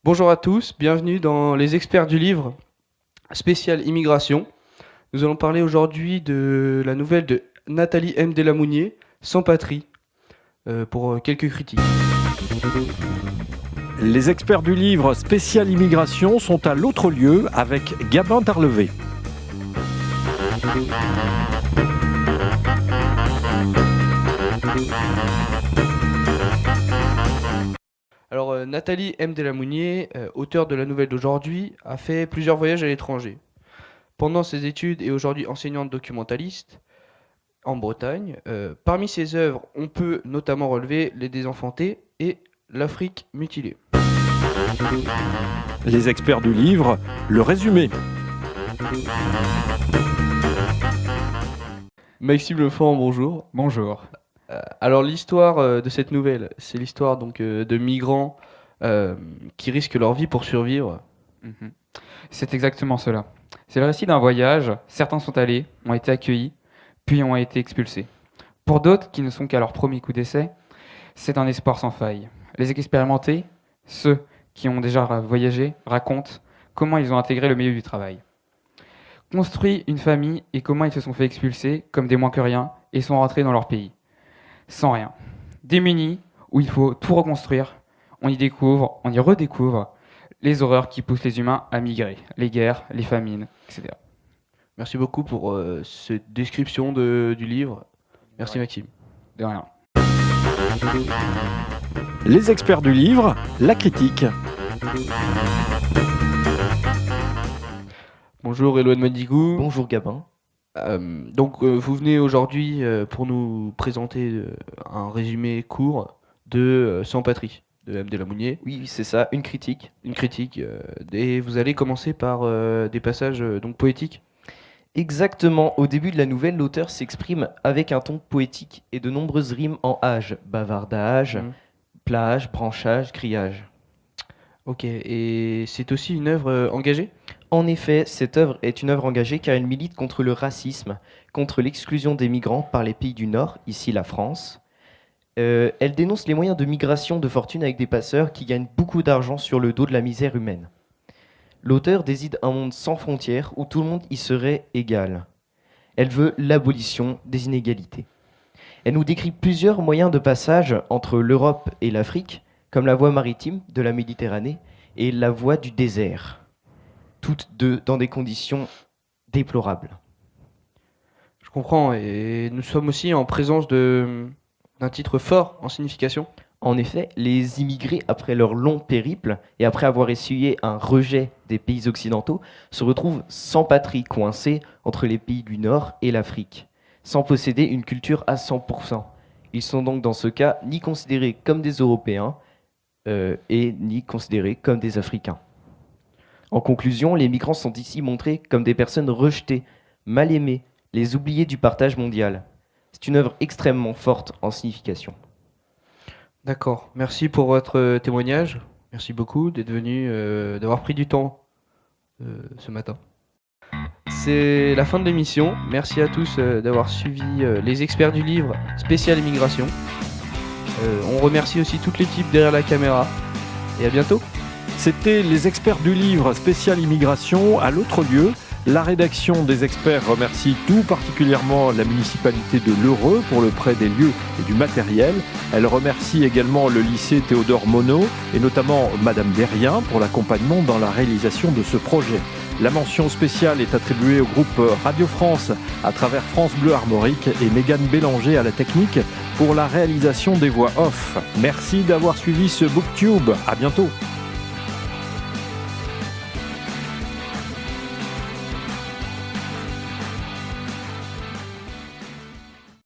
Bonjour à tous, bienvenue dans Les Experts du Livre, spécial immigration. Nous allons parler aujourd'hui de la nouvelle de Nathalie M. Delamounier, Sans patrie, pour quelques critiques. Les experts du livre spécial immigration sont à l'autre lieu avec Gabin Tarlevé. Alors, Nathalie M. Delamounier, auteure de la nouvelle d'aujourd'hui, a fait plusieurs voyages à l'étranger. Pendant ses études et aujourd'hui enseignante documentaliste en Bretagne, parmi ses œuvres, on peut notamment relever Les Désenfantés et L'Afrique mutilée. Les experts du livre, le résumé. Maxime Lefort, bonjour. Bonjour. Alors l'histoire de cette nouvelle, c'est l'histoire donc de migrants qui risquent leur vie pour survivre. C'est exactement cela. C'est le récit d'un voyage. Certains sont allés, ont été accueillis, puis ont été expulsés. Pour d'autres, qui ne sont qu'à leur premier coup d'essai, c'est un espoir sans faille. Les expérimentés, ceux qui ont déjà voyagé, racontent comment ils ont intégré le milieu du travail. Construit une famille et comment ils se sont fait expulser comme des moins que rien et sont rentrés dans leur pays. Sans rien. Démunis, où il faut tout reconstruire, on y redécouvre les horreurs qui poussent les humains à migrer, les guerres, les famines, etc. Merci beaucoup pour cette description du livre. Merci Ouais. Maxime. De rien. Les experts du livre, la critique. Bonjour Eloane Madigou. Bonjour Gabin. Vous venez aujourd'hui pour nous présenter un résumé court de Sans patrie de M. Delamounier. Oui, c'est ça, une critique. Une critique. Et vous allez commencer par des passages donc poétiques. Exactement, au début de la nouvelle, l'auteur s'exprime avec un ton poétique et de nombreuses rimes en âge. Bavardage, plage, branchage, criage. Ok, et c'est aussi une œuvre engagée ? En effet, cette œuvre est une œuvre engagée car elle milite contre le racisme, contre l'exclusion des migrants par les pays du Nord, ici la France. Elle dénonce les moyens de migration de fortune avec des passeurs qui gagnent beaucoup d'argent sur le dos de la misère humaine. L'auteur décide un monde sans frontières où tout le monde y serait égal. Elle veut l'abolition des inégalités. Elle nous décrit plusieurs moyens de passage entre l'Europe et l'Afrique, comme la voie maritime de la Méditerranée et la voie du désert, toutes deux dans des conditions déplorables. Je comprends, et nous sommes aussi en présence d'un titre fort en signification. En effet, les immigrés, après leur long périple et après avoir essuyé un rejet des pays occidentaux, se retrouvent sans patrie, coincés entre les pays du Nord et l'Afrique, sans posséder une culture à 100%. Ils sont donc dans ce cas ni considérés comme des Européens et ni considérés comme des Africains. En conclusion, les migrants sont ici montrés comme des personnes rejetées, mal aimées, les oubliés du partage mondial. C'est une œuvre extrêmement forte en signification. D'accord, merci pour votre témoignage. Merci beaucoup d'être venu, d'avoir pris du temps ce matin. C'est la fin de l'émission. Merci à tous d'avoir suivi les experts du livre spécial immigration. On remercie aussi toute l'équipe derrière la caméra. Et à bientôt. C'était les experts du livre spécial immigration à l'autre lieu. La rédaction des experts remercie tout particulièrement la municipalité de l'Heureux pour le prêt des lieux et du matériel. Elle remercie également le lycée Théodore Monod et notamment Madame Derrien pour l'accompagnement dans la réalisation de ce projet. La mention spéciale est attribuée au groupe Radio France à travers France Bleu Armorique et Mégane Bélanger à la technique pour la réalisation des voix off. Merci d'avoir suivi ce BookTube. À bientôt.